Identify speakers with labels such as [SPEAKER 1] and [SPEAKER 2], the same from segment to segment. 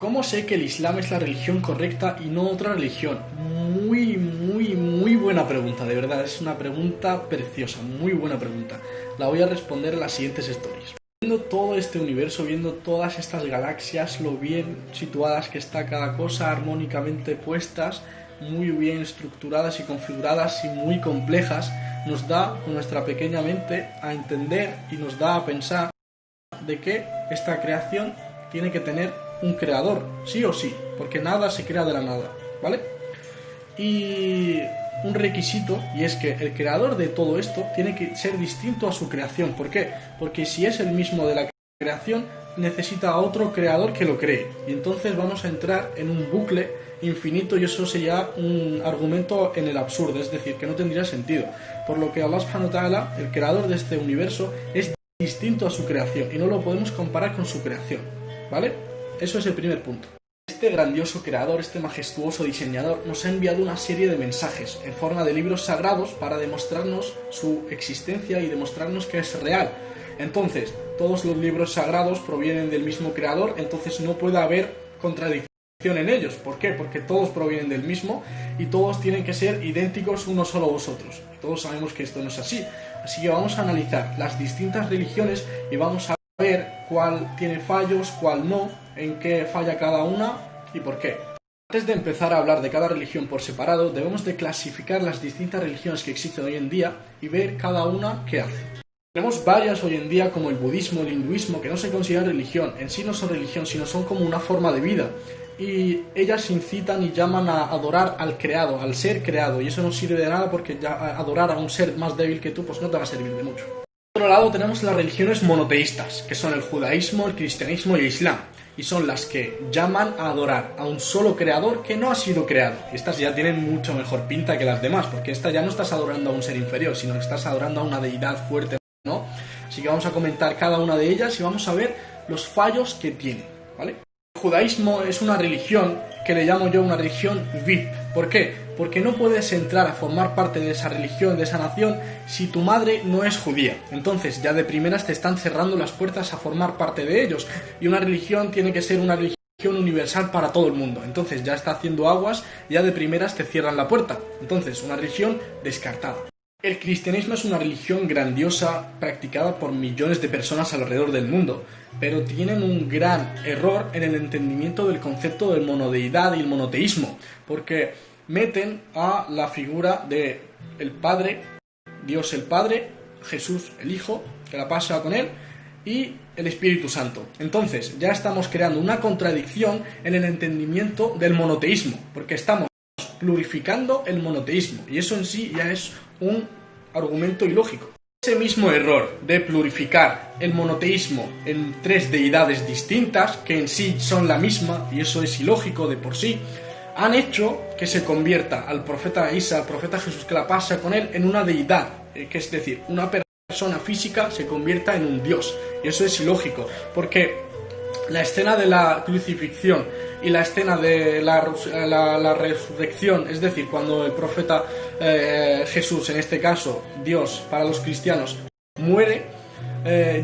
[SPEAKER 1] ¿Cómo sé que el Islam es la religión correcta y no otra religión? Muy buena pregunta, de verdad. Es una pregunta preciosa, muy buena pregunta. La voy a responder en las siguientes stories. Viendo todo este universo, viendo todas estas galaxias, lo bien situadas que está cada cosa, armónicamente puestas, muy bien estructuradas y configuradas y muy complejas, nos da con nuestra pequeña mente a entender y nos da a pensar de que esta creación tiene que tener un creador, sí o sí, porque nada se crea de la nada, ¿vale? Y un requisito, y es que el creador de todo esto tiene que ser distinto a su creación. ¿Por qué? Porque si es el mismo de la creación, necesita a otro creador que lo cree. Y entonces vamos a entrar en un bucle infinito y eso sería un argumento en el absurdo, es decir, que no tendría sentido. Por lo que Allah subhanahu wa ta'ala, el creador de este universo, es distinto a su creación y no lo podemos comparar con su creación, ¿vale? Eso es el primer punto. Este grandioso creador, este majestuoso diseñador, nos ha enviado una serie de mensajes en forma de libros sagrados para demostrarnos su existencia y demostrarnos que es real. Entonces, todos los libros sagrados provienen del mismo creador, entonces no puede haber contradicción en ellos. ¿Por qué? Porque todos provienen del mismo y todos tienen que ser idénticos unos solo a vosotros. Y todos sabemos que esto no es así. Así que vamos a analizar las distintas religiones y vamos a ver cuál tiene fallos, cuál no, en qué falla cada una y por qué. Antes de empezar a hablar de cada religión por separado, debemos de clasificar las distintas religiones que existen hoy en día y ver cada una qué hace. Tenemos varias hoy en día como el budismo, el hinduismo, que no se consideran religión, en sí no son religión, sino son como una forma de vida. Y ellas incitan y llaman a adorar al creado, al ser creado, y eso no sirve de nada porque ya adorar a un ser más débil que tú pues no te va a servir de mucho. Por otro lado tenemos las religiones monoteístas, que son el judaísmo, el cristianismo y el islam, y son las que llaman a adorar a un solo creador que no ha sido creado. Y estas ya tienen mucho mejor pinta que las demás, porque esta ya no estás adorando a un ser inferior, sino que estás adorando a una deidad fuerte, ¿no? Así que vamos a comentar cada una de ellas y vamos a ver los fallos que tiene, ¿vale? El judaísmo es una religión que le llamo yo una religión VIP. ¿Por qué? Porque no puedes entrar a formar parte de esa religión, de esa nación, si tu madre no es judía. Entonces ya de primeras te están cerrando las puertas a formar parte de ellos. Y una religión tiene que ser una religión universal para todo el mundo. Entonces ya está haciendo aguas, ya de primeras te cierran la puerta. Entonces una religión descartada. El cristianismo es una religión grandiosa practicada por millones de personas alrededor del mundo, pero tienen un gran error en el entendimiento del concepto de monodeidad y el monoteísmo, porque meten a la figura de el Padre, Dios el Padre, Jesús el Hijo, que la pasa con él, y el Espíritu Santo. Entonces ya estamos creando una contradicción en el entendimiento del monoteísmo, porque estamos plurificando el monoteísmo, y eso en sí ya es un argumento ilógico. Ese mismo error de plurificar el monoteísmo en tres deidades distintas, que en sí son la misma, y eso es ilógico de por sí, han hecho que se convierta al profeta Isa, al profeta Jesús que la pasa con él, en una deidad, que es decir, una persona física se convierta en un dios, y eso es ilógico, porque la escena de la crucifixión y la escena de la resurrección, es decir, cuando el profeta Jesús, en este caso Dios para los cristianos, muere,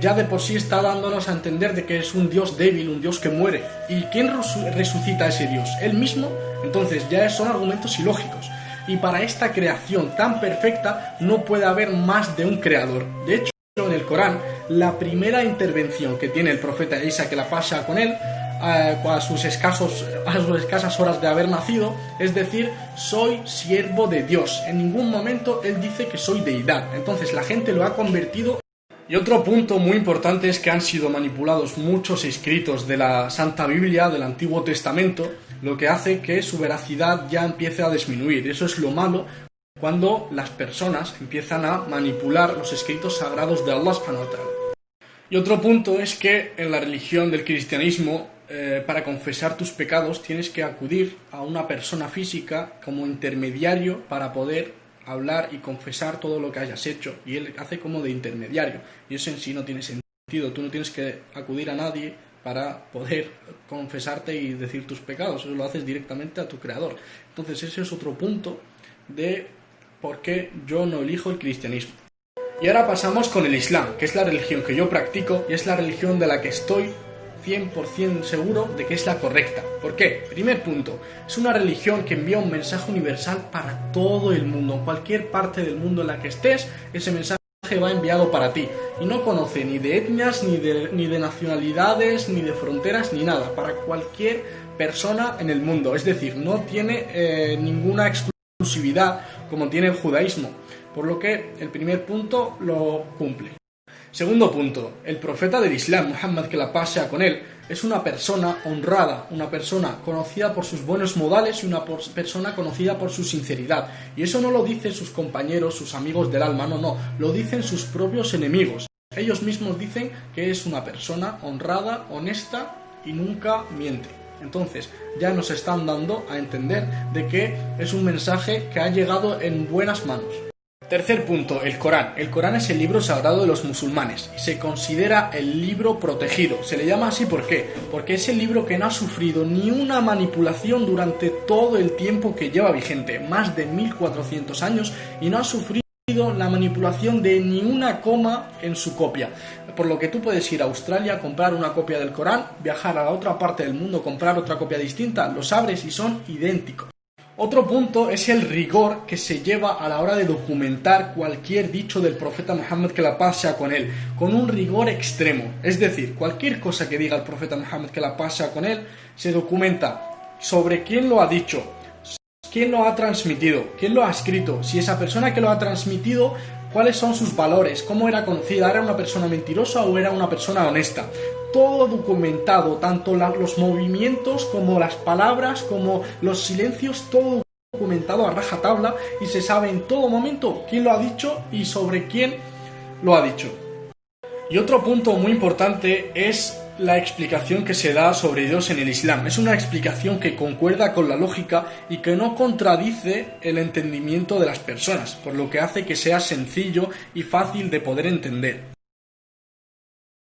[SPEAKER 1] ya de por sí está dándonos a entender de que es un Dios débil, un Dios que muere. ¿Y quién resucita a ese Dios? ¿Él mismo? Entonces ya son argumentos ilógicos. Y para esta creación tan perfecta no puede haber más de un creador. De hecho, en el Corán, la primera intervención que tiene el profeta Isa, que la pasa con él, a sus escasas horas de haber nacido, es decir, soy siervo de Dios. En ningún momento él dice que soy deidad. Entonces la gente lo ha convertido. Y otro punto muy importante es que han sido manipulados muchos escritos de la Santa Biblia, del Antiguo Testamento, lo que hace que su veracidad ya empiece a disminuir. Eso es lo malo cuando las personas empiezan a manipular los escritos sagrados de Allah subhanahu wa ta'ala. Y otro punto es que en la religión del cristianismo, para confesar tus pecados tienes que acudir a una persona física como intermediario para poder hablar y confesar todo lo que hayas hecho, y él hace como de intermediario, y eso en sí no tiene sentido. Tú no tienes que acudir a nadie para poder confesarte y decir tus pecados, eso lo haces directamente a tu creador. Entonces ese es otro punto de por qué yo no elijo el cristianismo. Y ahora pasamos con el Islam, que es la religión que yo practico y es la religión de la que estoy 100% seguro de que es la correcta. ¿Por qué? Primer punto, es una religión que envía un mensaje universal para todo el mundo. En cualquier parte del mundo en la que estés, ese mensaje va enviado para ti. Y no conoce ni de etnias, ni de nacionalidades, ni de fronteras, ni nada. Para cualquier persona en el mundo. Es decir, no tiene ninguna exclusividad como tiene el judaísmo. Por lo que el primer punto lo cumple. Segundo punto, el profeta del Islam, Muhammad, que la paz sea con él, es una persona honrada, una persona conocida por sus buenos modales y una persona conocida por su sinceridad. Y eso no lo dicen sus compañeros, sus amigos del alma, no, lo dicen sus propios enemigos. Ellos mismos dicen que es una persona honrada, honesta y nunca miente. Entonces, ya nos están dando a entender de que es un mensaje que ha llegado en buenas manos. Tercer punto, el Corán. El Corán es el libro sagrado de los musulmanes y se considera el libro protegido. Se le llama así ¿por qué? Porque es el libro que no ha sufrido ni una manipulación durante todo el tiempo que lleva vigente, más de 1400 años, y no ha sufrido la manipulación de ni una coma en su copia. Por lo que tú puedes ir a Australia, comprar una copia del Corán, viajar a la otra parte del mundo, comprar otra copia distinta, los abres y son idénticos. Otro punto es el rigor que se lleva a la hora de documentar cualquier dicho del profeta Muhammad, que la paz sea con él, con un rigor extremo. Es decir, cualquier cosa que diga el profeta Muhammad, que la paz sea con él, se documenta sobre quién lo ha dicho, quién lo ha transmitido, quién lo ha escrito, si esa persona que lo ha transmitido, cuáles son sus valores, cómo era conocida, era una persona mentirosa o era una persona honesta. Todo documentado, tanto los movimientos como las palabras, como los silencios, todo documentado a rajatabla y se sabe en todo momento quién lo ha dicho y sobre quién lo ha dicho. Y otro punto muy importante es la explicación que se da sobre Dios en el Islam. Es una explicación que concuerda con la lógica y que no contradice el entendimiento de las personas, por lo que hace que sea sencillo y fácil de poder entender.